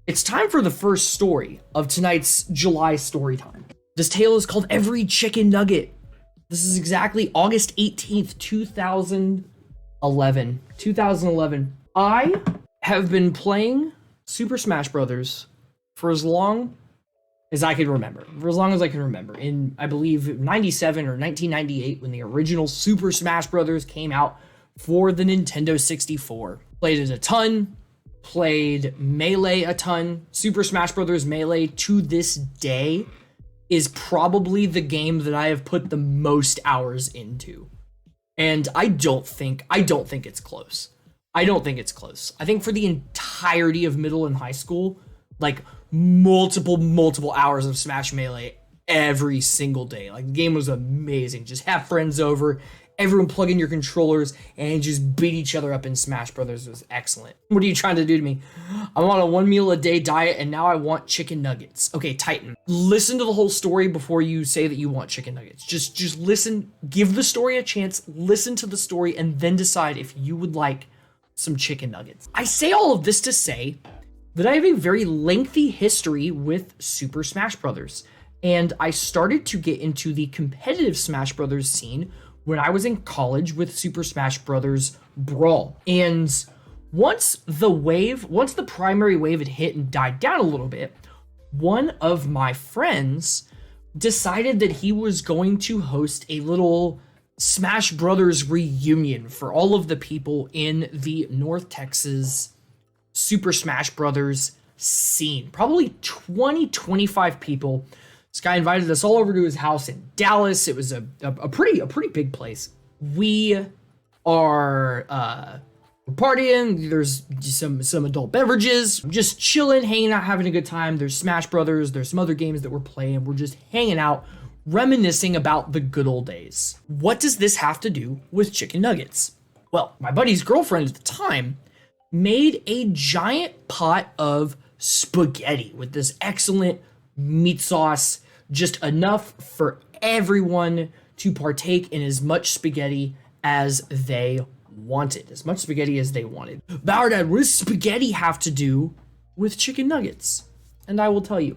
It's time for the first story of tonight's July Storytime. This tale is called Every Chicken Nugget. This is exactly August 18th, 2011. 2011. I have been playing Super Smash Brothers for as long as I can remember. For as long as I can remember. In, I believe, 97 or 1998, when the original Super Smash Brothers came out for the Nintendo 64. Played it a ton. Played Melee a ton. Super Smash Bros. Melee to this day is probably the game that I have put the most hours into. And I don't think it's close. I don't think it's close. I think for the entirety of middle and high school, like multiple hours of Smash Melee every single day. Like the game was amazing. Just have friends over, everyone plug in your controllers and just beat each other up in Smash Brothers. It was excellent. What are you trying to do to me? I'm on a 1 meal a day diet and now I want chicken nuggets. Okay, Titan, listen to the whole story before you say that you want chicken nuggets. Just listen, give the story a chance, listen to the story, and then decide if you would like some chicken nuggets. I say all of this to say that I have a very lengthy history with Super Smash Brothers, and I started to get into the competitive Smash Brothers scene when I was in college with Super Smash Brothers Brawl. And once the primary wave had hit and died down a little bit, one of my friends decided that he was going to host a little Smash Brothers reunion for all of the people in the North Texas Super Smash Brothers scene. Probably 25 people. This guy invited us all over to his house in Dallas. It was a pretty big place. We are partying. There's some adult beverages. Just chilling, hanging out, having a good time. There's Smash Brothers. There's some other games that we're playing. We're just hanging out, reminiscing about the good old days. What does this have to do with chicken nuggets? Well, my buddy's girlfriend at the time made a giant pot of spaghetti with this excellent meat sauce, just enough for everyone to partake in as much spaghetti as they wanted. As much spaghetti as they wanted. Bauer Dad, what does spaghetti have to do with chicken nuggets? And I will tell you,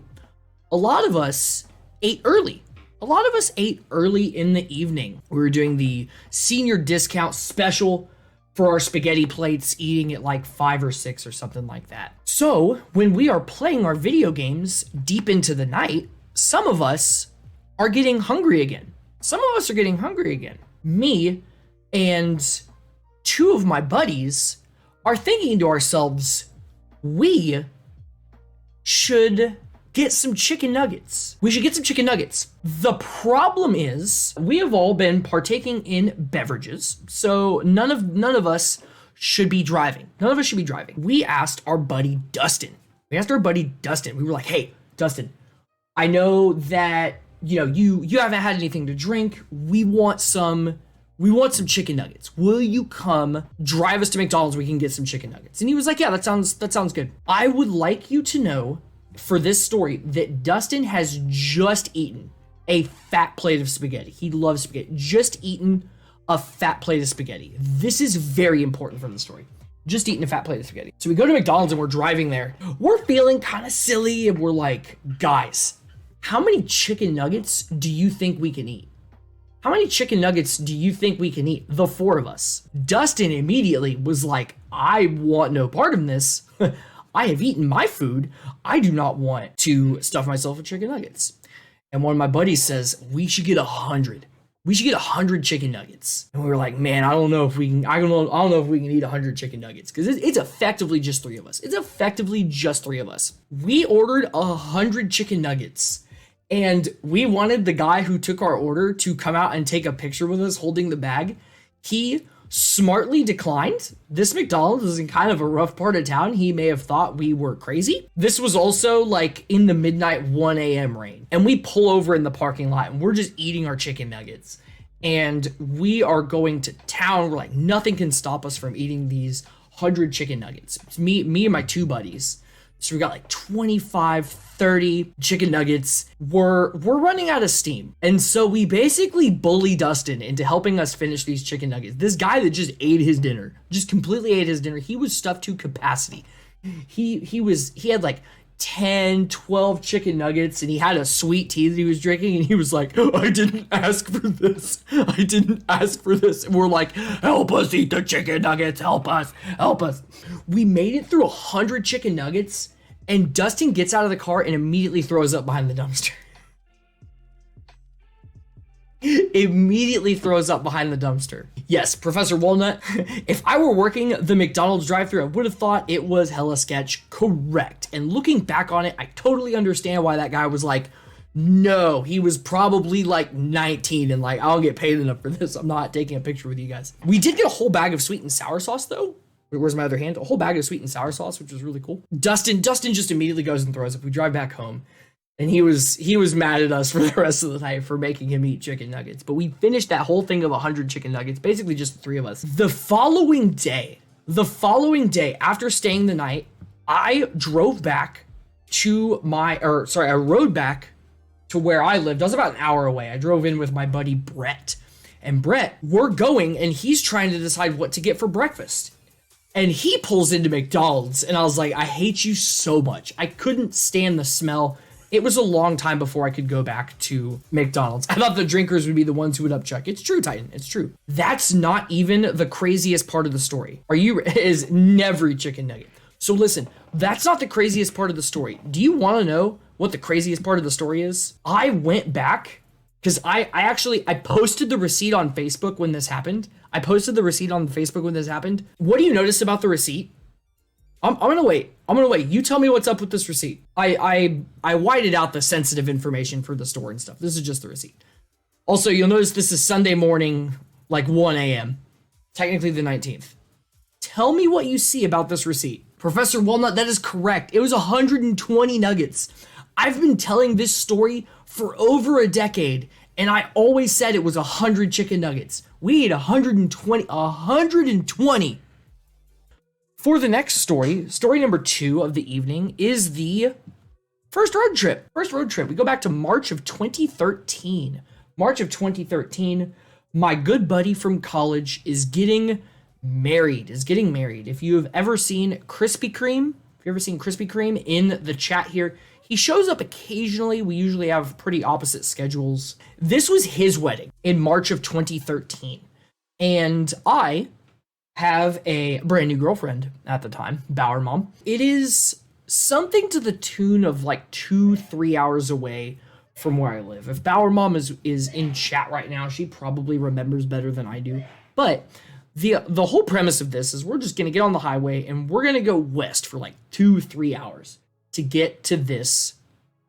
a lot of us ate early. A lot of us ate early in the evening. We were doing the senior discount special for our spaghetti plates, eating at like 5 or 6 or something like that. So when we are playing our video games deep into the night, some of us are getting hungry again. Me and 2 of my buddies are thinking to ourselves, we should get some chicken nuggets. The problem is we have all been partaking in beverages, so none of us should be driving. We asked our buddy Dustin. We were like, hey, Dustin, I know that you haven't had anything to drink. We want some chicken nuggets. Will you come drive us to McDonald's? We can get some chicken nuggets. And he was like, yeah, that sounds good. I would like you to know for this story that Dustin has just eaten a fat plate of spaghetti. He loves spaghetti. Just eaten a fat plate of spaghetti. This is very important for the story. Just eating a fat plate of spaghetti. So we go to McDonald's and we're driving there. We're feeling kind of silly and we're like, guys, how many chicken nuggets do you think we can eat? The 4 of us. Dustin immediately was like, I want no part of this. I have eaten my food. I do not want to stuff myself with chicken nuggets. And one of my buddies says, we should get 100. We should get 100 chicken nuggets. And we were like, man, I don't know if we can eat 100 chicken nuggets, because it's effectively just 3 of us. We ordered 100 chicken nuggets. And we wanted the guy who took our order to come out and take a picture with us holding the bag. He smartly declined. This McDonald's is in kind of a rough part of town. He may have thought we were crazy. This was also like in the midnight 1 a.m. rain. And we pull over in the parking lot and we're just eating our chicken nuggets. And we are going to town. We're like, nothing can stop us from eating these 100 chicken nuggets. It's me and my 2 buddies. So we got like 25, 30 chicken nuggets. We're running out of steam. And so we basically bully Dustin into helping us finish these chicken nuggets. This guy that just ate his dinner, just completely ate his dinner. He was stuffed to capacity. He had like 10, 12 chicken nuggets, and he had a sweet tea that he was drinking, and he was like, I didn't ask for this. I didn't ask for this. And we're like, help us eat the chicken nuggets. Help us. Help us. We made it through 100 chicken nuggets, and Dustin gets out of the car and immediately throws up behind the dumpster. Immediately throws up behind the dumpster. Yes, Professor Walnut, if I were working the McDonald's drive-thru, I would have thought it was hella sketch. Correct. And looking back on it, I totally understand why that guy was like, no, he was probably like 19 and like, I'll get paid enough for this. I'm not taking a picture with you guys. We did get a whole bag of sweet and sour sauce though. Where's my other hand? A whole bag of sweet and sour sauce, which was really cool. Dustin just immediately goes and throws up. We drive back home. And he was mad at us for the rest of the night for making him eat chicken nuggets. But we finished that whole thing of 100 chicken nuggets, basically just the three of us. The following day, after staying the night, I rode back to where I lived. I was about an hour away. I drove in with my buddy Brett. And Brett, we're going, and he's trying to decide what to get for breakfast. And he pulls into McDonald's, and I was like, I hate you so much. I couldn't stand the smell. It was a long time before I could go back to McDonald's. I thought the drinkers would be the ones who would upchuck. It's true, Titan. It's true. That's not even the craziest part of the story. Is never eat chicken nugget. So listen, that's not the craziest part of the story. Do you want to know what the craziest part of the story is? I went back because I posted the receipt on Facebook when this happened. What do you notice about the receipt? I'm gonna wait. You tell me what's up with this receipt. I whited out the sensitive information for the store and stuff. This is just the receipt. Also, you'll notice this is Sunday morning, like 1 a.m. Technically the 19th. Tell me what you see about this receipt. Professor Walnut, that is correct. It was 120 nuggets. I've been telling this story for over a decade, and I always said it was 100 chicken nuggets. We ate 120. For the next story number 2 of the evening is the first road trip. We go back to March of 2013. My good buddy from college is getting married. If you have ever seen Krispy Kreme, in the chat here, he shows up occasionally. We usually have pretty opposite schedules. This was his wedding in March of 2013. And I have a brand new girlfriend at the time, Bauer Mom. It is something to the tune of like 2-3 hours away from where I live. If Bauer Mom is in chat right now, she probably remembers better than I do. But the whole premise of this is we're just gonna get on the highway and we're gonna go west for like 2-3 hours to get to this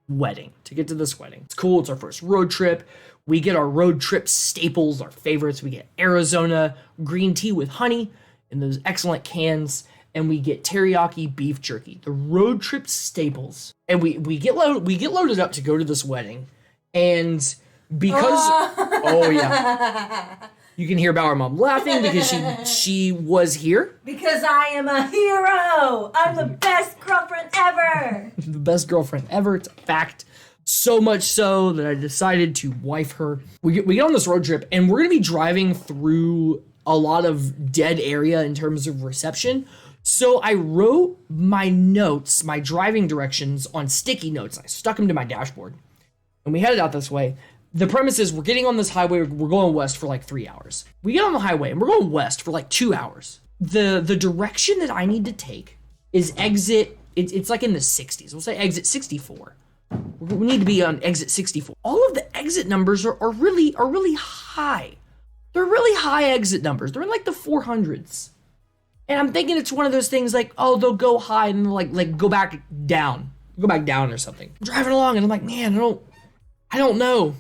wedding. It's cool. It's our first road trip. We get our road trip staples, our favorites. We get Arizona green tea with honey in those excellent cans, and we get teriyaki beef jerky, the road trip staples. And we get loaded up to go to this wedding. And because oh yeah. You can hear Bauer Mom laughing because she was here. Because I am a hero. I'm the best girlfriend ever. The best girlfriend ever. It's a fact. So much so that I decided to wife her. We get on this road trip, and we're going to be driving through a lot of dead area in terms of reception. So I wrote my notes, my driving directions on sticky notes. I stuck them to my dashboard. And we headed out this way. The premise is we're getting on this highway. We're going west for like 3 hours. We get on the highway, and we're going west for like 2 hours. The direction that I need to take is exit. It's like in the 60s. We'll say exit 64. We need to be on exit 64. All of the exit numbers are really high. They're really high exit numbers. They're in like the 400s. And I'm thinking it's one of those things like, oh, they'll go high and then like go back down or something. I'm driving along and I'm like, man, I don't know.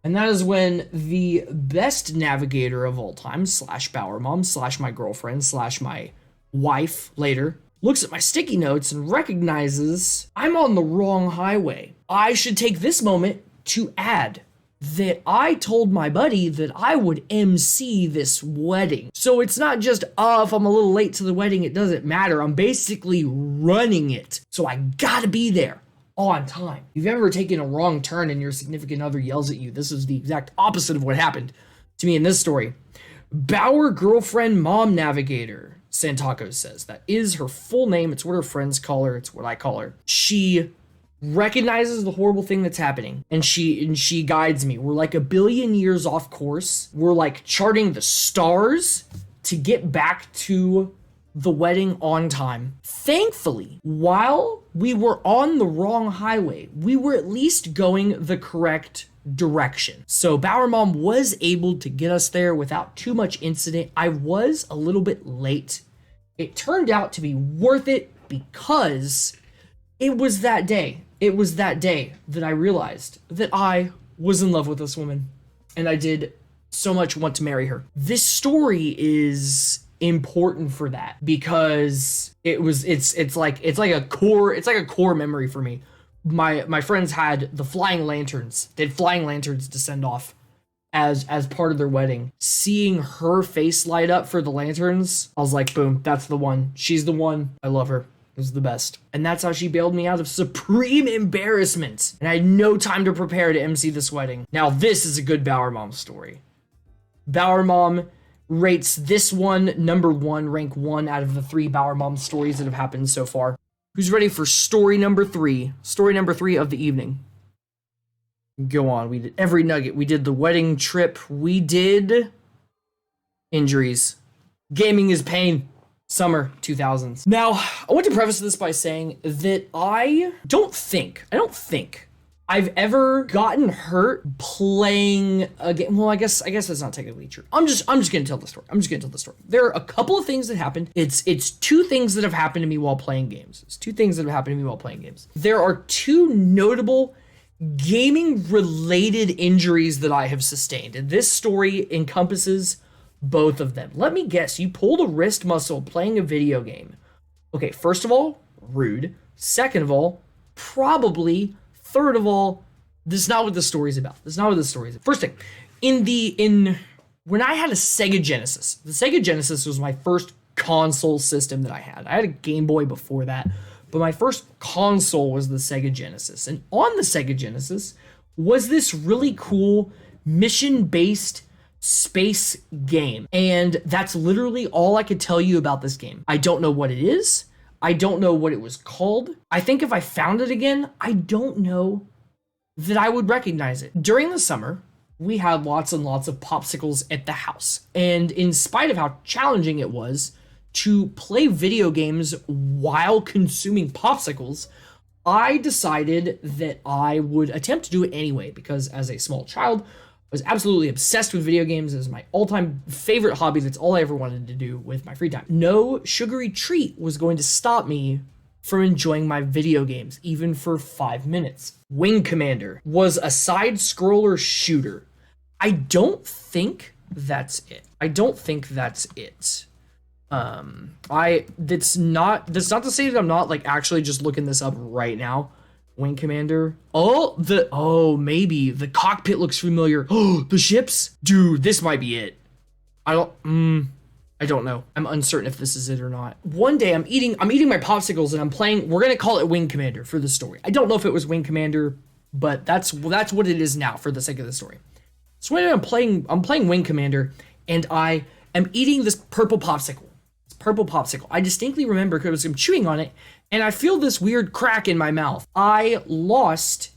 And that is when the best navigator of all time, / Bauer Mom, / my girlfriend, / my wife later, looks at my sticky notes and recognizes I'm on the wrong highway. I should take this moment to add that I told my buddy that I would MC this wedding. So it's not just, if I'm a little late to the wedding, it doesn't matter. I'm basically running it. So I gotta be there on time. If you've ever taken a wrong turn and your significant other yells at you, this is the exact opposite of what happened to me in this story. Bauer girlfriend mom navigator Santacos says. That is her full name. It's what her friends call her. It's what I call her. She recognizes the horrible thing that's happening, and she guides me. We're like a billion years off course. We're like charting the stars to get back to the wedding on time. Thankfully, while we were on the wrong highway, we were at least going the correct direction. So Bower Mom was able to get us there without too much incident. I was a little bit late. It turned out to be worth it because it was that day. It was that day that I realized that I was in love with this woman, and I did so much want to marry her. This story is important for that because it's like a core memory for me. My friends had the flying lanterns. They had flying lanterns to send off as part of their wedding. Seeing her face light up for the lanterns, I was like, boom, that's the one. She's the one. I love her. It was the best. And that's how she bailed me out of supreme embarrassment. And I had no time to prepare to MC this wedding. Now this is a good Bower Mom story. Bower Mom rates this one number 1, rank 1 out of the 3 Bower Mom stories that have happened so far. Who's ready for story number 3? Story number 3 of the evening. Go on. We did every nugget. We did the wedding trip. We did injuries. Gaming is pain. Summer 2000s. Now, I want to preface this by saying that I don't think I've ever gotten hurt playing a game. Well, I guess that's not technically true. I'm just gonna tell the story. There are a couple of things that happened. It's 2 things that have happened to me while playing games. There are 2 notable gaming related injuries that I have sustained, and this story encompasses both of them. Let me guess, you pulled a wrist muscle playing a video game. Okay, first of all, rude. Second of all, probably. Third of all, this is not what the story's about. First thing, when I had a Sega Genesis, the Sega Genesis was my first console system that I had. I had a Game Boy before that, but my first console was the Sega Genesis. And on the Sega Genesis was this really cool mission-based space game. And that's literally all I could tell you about this game. I don't know what it is. I don't know what it was called. I think if I found it again, I don't know that I would recognize it. During the summer, we had lots and lots of popsicles at the house. And in spite of how challenging it was to play video games while consuming popsicles, I decided that I would attempt to do it anyway, because as a small child, I was absolutely obsessed with video games. It was my all-time favorite hobby. That's all I ever wanted to do with my free time. No sugary treat was going to stop me from enjoying my video games, even for 5 minutes. Wing Commander was a side-scroller shooter. That's it. That's not to say that I'm not like actually just looking this up right now. Wing Commander. Maybe the cockpit looks familiar. Oh, the ships? Dude, this might be it. I don't know. I'm uncertain if this is it or not. One day I'm eating my popsicles and I'm playing, we're gonna call it Wing Commander for the story. I don't know if it was Wing Commander, but that's what it is now for the sake of the story. So when I'm playing Wing Commander and I am eating this purple popsicle. I distinctly remember because I'm chewing on it and I feel this weird crack in my mouth. I lost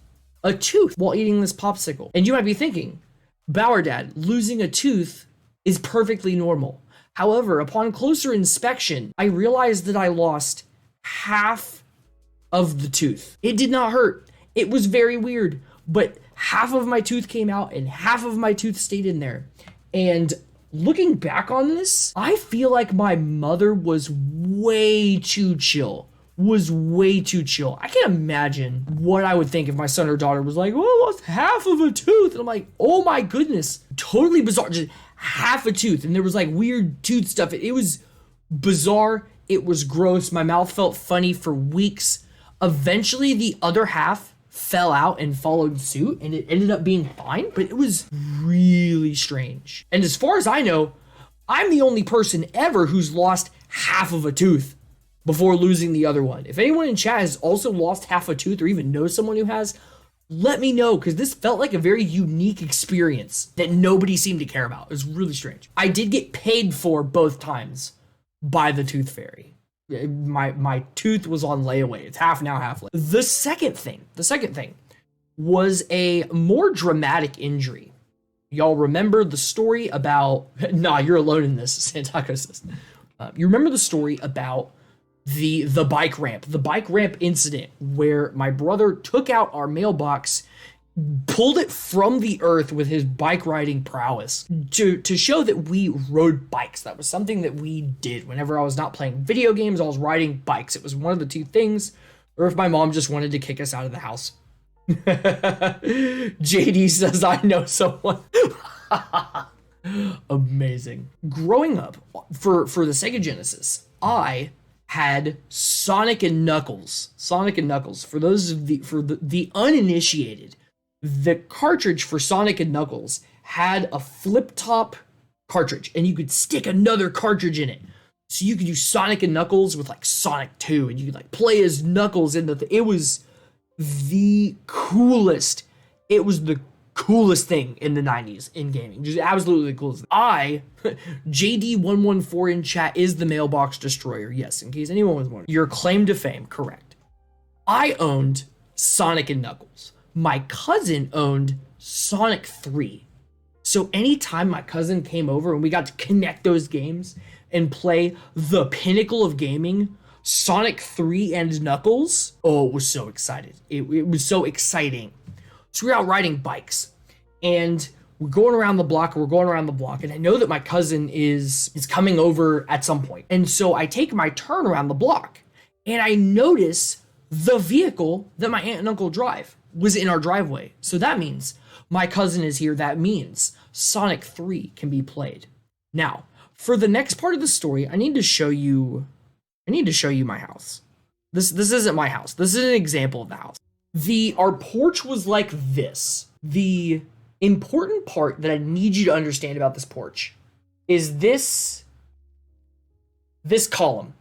a tooth while eating this popsicle. And you might be thinking, Bower Dad, losing a tooth is perfectly normal. However, upon closer inspection, I realized that I lost half of the tooth. It did not hurt. It was very weird, but half of my tooth came out and half of my tooth stayed in there. And looking back on this, I feel like my mother was way too chill. I can't imagine what I would think if my son or daughter was like, oh, I lost half of a tooth. And I'm like, oh my goodness. Totally bizarre. Just half a tooth. And there was like weird tooth stuff. It was bizarre. It was gross. My mouth felt funny for weeks. Eventually the other half fell out and followed suit, and it ended up being fine, but it was really strange. And as far as I know, I'm the only person ever who's lost half of a tooth before losing the other one. If anyone in chat has also lost half a tooth or even knows someone who has, let me know, because this felt like a very unique experience that nobody seemed to care about. It was really strange. I did get paid for both times by the Tooth Fairy. My tooth was on layaway. It's half now, half late. The second thing was a more dramatic injury. Y'all remember the story about, nah, you're alone in this, Santaco says. You remember the story about the bike ramp incident where my brother took out our mailbox, pulled it from the earth with his bike riding prowess to show that we rode bikes. That was something that we did whenever I was not playing video games. I was riding bikes. It was one of the two things, or if my mom just wanted to kick us out of the house. JD says, I know someone. Amazing. Growing up, for the Sega Genesis, I had Sonic and Knuckles. For those of the uninitiated, the cartridge for Sonic and Knuckles had a flip-top cartridge, and you could stick another cartridge in it. So you could use Sonic and Knuckles with like Sonic 2, and you could like play as Knuckles in it was the coolest. It was the coolest thing in the 90s in gaming. Just absolutely the coolest. JD114 in chat is the mailbox destroyer. Yes, in case anyone was wondering. Your claim to fame, correct. I owned Sonic and Knuckles. My cousin owned Sonic 3. So anytime my cousin came over and we got to connect those games and play the pinnacle of gaming, Sonic 3 and Knuckles, it was so excited. It was so exciting. So we're out riding bikes and we're going around the block, and I know that my cousin is coming over at some point. And so I take my turn around the block and I notice the vehicle that my aunt and uncle drive was in our driveway. So that means my cousin is here. That means Sonic 3 can be played. Now, for the next part of the story, I need to show you my house. This isn't my house. This is an example of the house. Our porch was like this. The important part that I need you to understand about this porch is this column.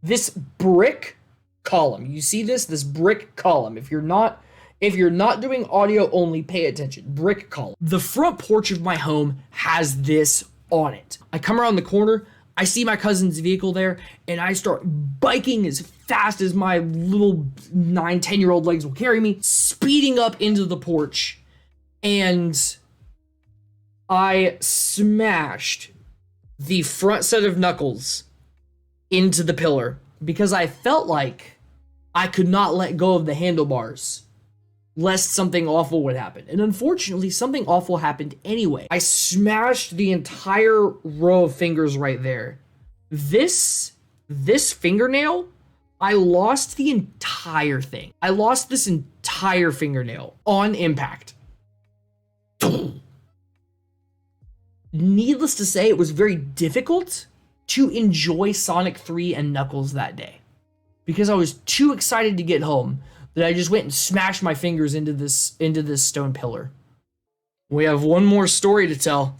This brick column. You see this brick column. If you're not doing audio only, pay attention. Brick column. The front porch of my home has this on it. I come around the corner, I see my cousin's vehicle there, and I start biking as fast as my little 9-10-year-old legs will carry me, speeding up into the porch, and I smashed the front set of Knuckles into the pillar because I felt like I could not let go of the handlebars lest something awful would happen. And unfortunately, something awful happened anyway. I smashed the entire row of fingers right there. This fingernail, I lost the entire thing. I lost this entire fingernail on impact. Needless to say, it was very difficult to enjoy Sonic 3 and Knuckles that day because I was too excited to get home that I just went and smashed my fingers into this stone pillar. We have one more story to tell.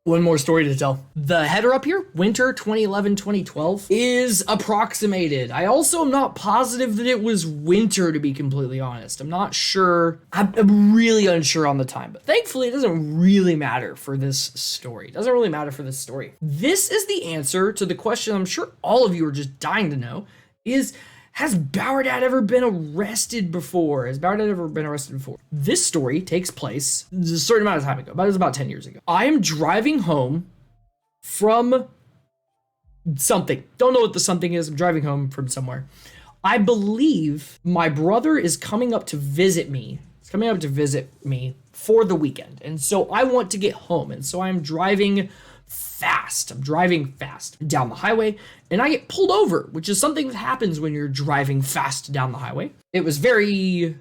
The header up here, winter 2011-2012, is approximated. I also am not positive that it was winter, to be completely honest. I'm not sure. I'm really unsure on the time, but thankfully it doesn't really matter for this story. This is the answer to the question I'm sure all of you are just dying to know. Has Bauerdad ever been arrested before? This story takes place a certain amount of time ago, but it was about 10 years ago. I am driving home from something. Don't know what the something is. I'm driving home from somewhere. I believe my brother is coming up to visit me. He's coming up to visit me for the weekend. And so I want to get home. And so I'm driving fast. I'm driving fast down the highway and I get pulled over, which is something that happens when you're driving fast down the highway. It was very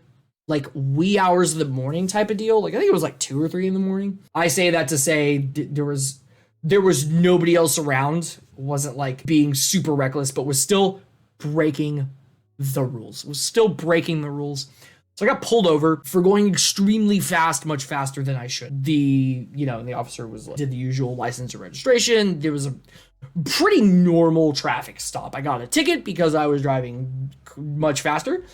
like wee hours of the morning type of deal. Like I think it was like 2 or 3 in the morning. I say that to say there was nobody else around. It wasn't like being super reckless, but was still breaking the rules. So I got pulled over for going extremely fast, much faster than I should. The officer did the usual license and registration. There was a pretty normal traffic stop. I got a ticket because I was driving much faster.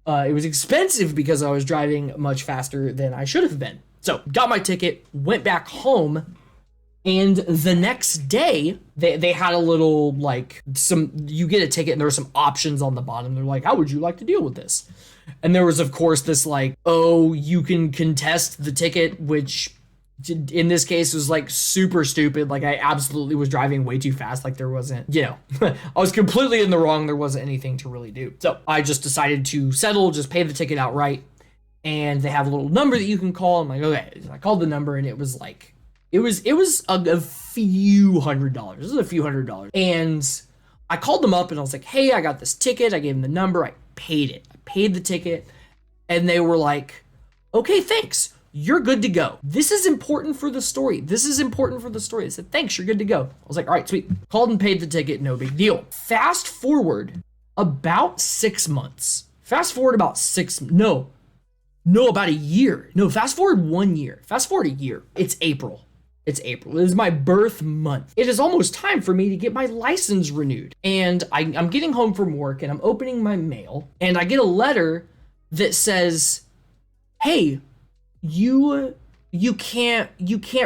It was expensive because I was driving much faster than I should have been. So got my ticket, went back home, And the next day, they had a little, like, you get a ticket and there were some options on the bottom. They're like, how would you like to deal with this? And there was, of course, this, like, oh, you can contest the ticket, which in this case was, like, super stupid. Like, I absolutely was driving way too fast. Like, there wasn't, I was completely in the wrong. There wasn't anything to really do. So I just decided to settle, just pay the ticket outright. And they have a little number that you can call. I'm like, okay. So I called the number and it was like, it was a few $100s. It was a few $100s. And I called them up and I was like, hey, I got this ticket. I gave them the number. I paid it. I paid the ticket. And they were like, okay, thanks. You're good to go. This is important for the story. This is important for the story. I said, thanks, you're good to go. I was like, all right, sweet. Called and paid the ticket, no big deal. Fast forward about 6 months. Fast forward about about a year. No, fast forward 1 year. Fast forward a year. It's April. It's April. It is my birth month. It is almost time for me to get my license renewed. And I'm getting home from work and I'm opening my mail and I get a letter that says, hey, you can't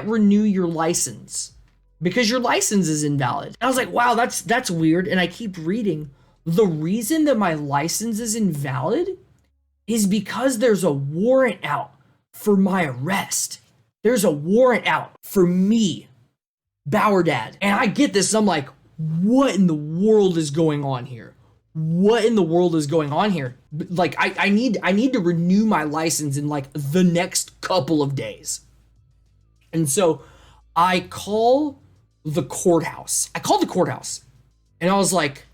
renew your license because your license is invalid. And I was like, wow, that's weird. And I keep reading. The reason that my license is invalid is because there's a warrant out for my arrest. There's a warrant out for me, Bauer Dad. And I get this, and I'm like, what in the world is going on here? What in the world is going on here? Like, I need to renew my license in like the next couple of days. And so I call the courthouse. I called the courthouse and I was like,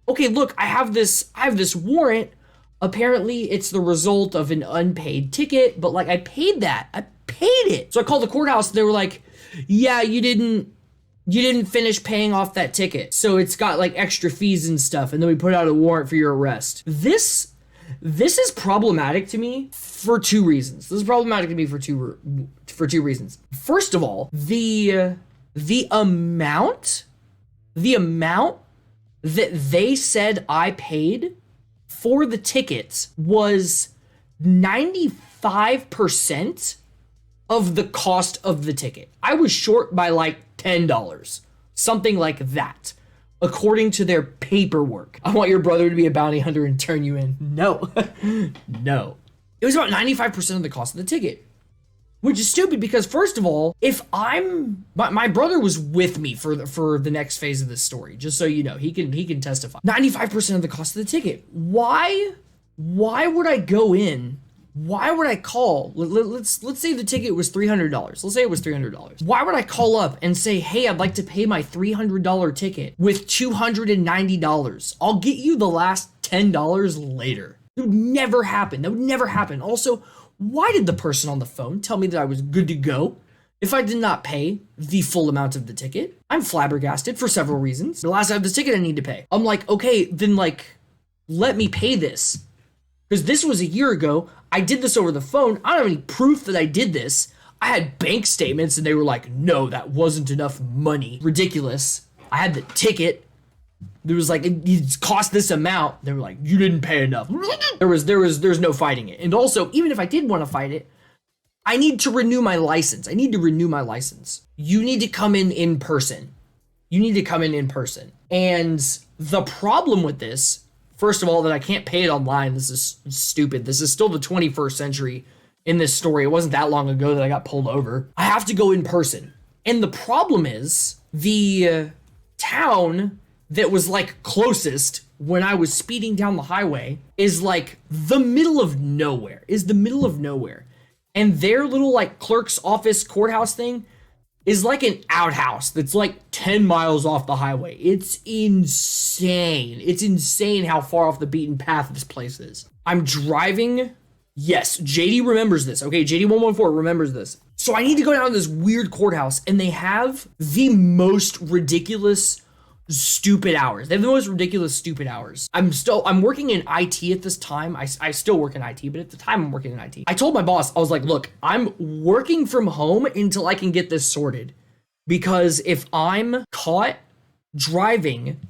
okay, look, I have this warrant. Apparently it's the result of an unpaid ticket, but like I paid that. I paid it. So I called the courthouse and they were like, yeah, you didn't finish paying off that ticket. So it's got like extra fees and stuff. And then we put out a warrant for your arrest. This is problematic to me for two reasons. This is problematic to me for two reasons. First of all, the amount that they said I paid for the tickets was 95% of the cost of the ticket. I was short by like $10, something like that, according to their paperwork. I want your brother to be a bounty hunter and turn you in. No, no. It was about 95% of the cost of the ticket, which is stupid because first of all, if my brother was with me for the next phase of this story, just so you know, he can testify. 95% of the cost of the ticket. Why would I go in? Why would I call? Let's say the ticket was $300. Let's say it was $300. Why would I call up and say, hey, I'd like to pay my $300 ticket with $290. I'll get you the last $10 later. It would never happen. That would never happen. Also, why did the person on the phone tell me that I was good to go if I did not pay the full amount of the ticket? I'm flabbergasted for several reasons. The last I have this ticket I need to pay. I'm like, okay, then like, let me pay this. Because this was a year ago. I did this over the phone. I don't have any proof that I did this. I had bank statements and they were like, no, that wasn't enough money. Ridiculous. I had the ticket. There was like, it cost this amount. They were like, you didn't pay enough. There's no fighting it. And also, even if I did want to fight it, I need to renew my license. You need to come in person. And the problem with this, first of all, that I can't pay it online. This is stupid. This is still the 21st century in this story. It wasn't that long ago that I got pulled over. I have to go in person. And the problem is the town that was like closest when I was speeding down the highway is like the middle of nowhere. And their little like clerk's office courthouse thing is like an outhouse that's like 10 miles off the highway. It's insane. It's insane how far off the beaten path this place is. I'm driving. Yes, JD remembers this. Okay, JD114 remembers this. So I need to go down to this weird courthouse and they have the most ridiculous stupid hours. They have the most ridiculous stupid hours. I'm working in IT at this time. I still work in IT, but at the time I'm working in IT. I told my boss, I was like, look, I'm working from home until I can get this sorted. Because if I'm caught driving,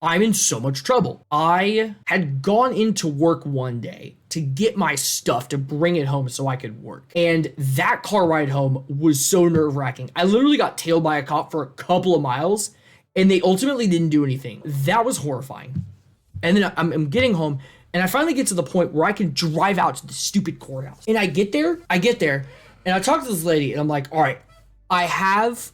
I'm in so much trouble. I had gone into work one day to get my stuff to bring it home so I could work. And that car ride home was so nerve-wracking. I literally got tailed by a cop for a couple of miles, and they ultimately didn't do anything. That was horrifying. And then I'm getting home, and I finally get to the point where I can drive out to the stupid courthouse. And I get there, and I talk to this lady, and I'm like, all right, I have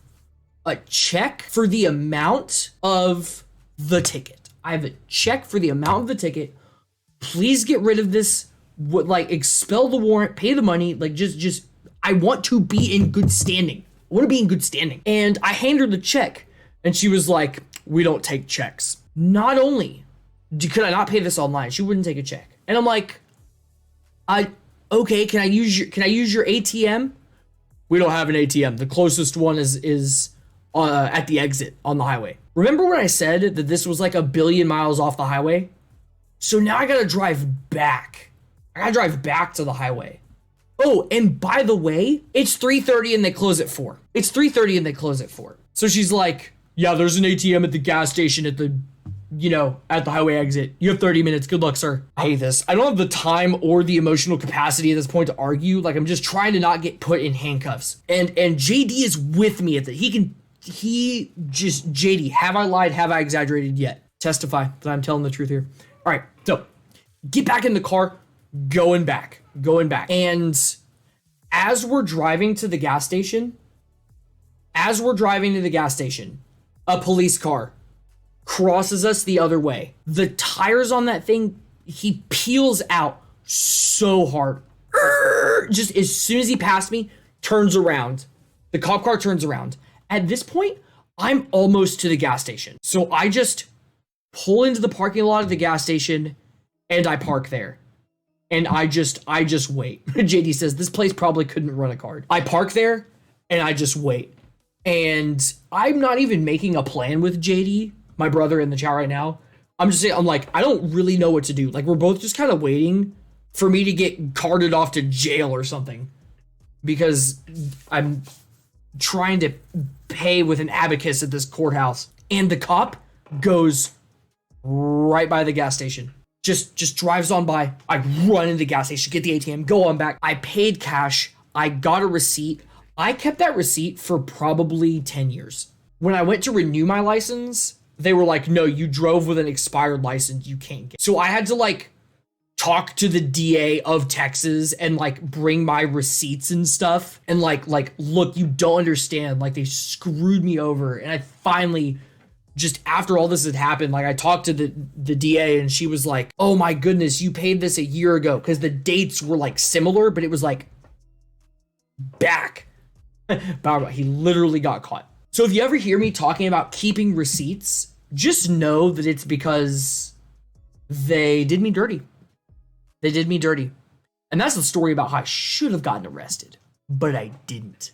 a check for the amount of the ticket. I have a check for the amount of the ticket. Please get rid of this. Expel the warrant, pay the money. Just, I want to be in good standing. I want to be in good standing. And I hand her the check, and she was like, we don't take checks. Not only could I not pay this online, she wouldn't take a check. And I'm like, okay, can I use your ATM? We don't have an ATM. The closest one is at the exit on the highway. Remember when I said that this was like 1 billion miles off the highway? So now I gotta drive back. I gotta drive back to the highway. Oh, and by the way, it's 3:30 and they close at 4. It's 3:30 and they close at 4. So she's like, yeah, there's an ATM at the gas station at the highway exit. You have 30 minutes. Good luck, sir. I hate this. I don't have the time or the emotional capacity at this point to argue. Like, I'm just trying to not get put in handcuffs. And JD is with me at the, JD, have I lied? Have I exaggerated yet? Testify that I'm telling the truth here. All right, so get back in the car, going back. And as we're driving to the gas station, a police car crosses us the other way. The tires on that thing, he peels out so hard. Just as soon as he passed me, turns around. The cop car turns around. At this point, I'm almost to the gas station. So I just pull into the parking lot of the gas station and I park there. And I just wait. JD says, this place probably couldn't run a card. I park there and I just wait. And I'm not even making a plan with JD, my brother, in the chat right now. I'm like, I don't really know what to do. Like, we're both just kind of waiting for me to get carted off to jail or something. Because I'm trying to pay with an abacus at this courthouse. And the cop goes right by the gas station. Just drives on by. I run into the gas station, get the ATM, go on back. I paid cash. I got a receipt. I kept that receipt for probably 10 years. When I went to renew my license, they were like, no, you drove with an expired license. You can't get. So I had to talk to the DA of Texas and bring my receipts and stuff. And look, you don't understand. They screwed me over. And I finally, just after all this had happened, I talked to the DA and she was like, oh my goodness, you paid this a year ago. Cause the dates were similar, but it was back. He literally got caught. So if you ever hear me talking about keeping receipts, just know that it's because they did me dirty. And that's the story about how I should have gotten arrested, but I didn't.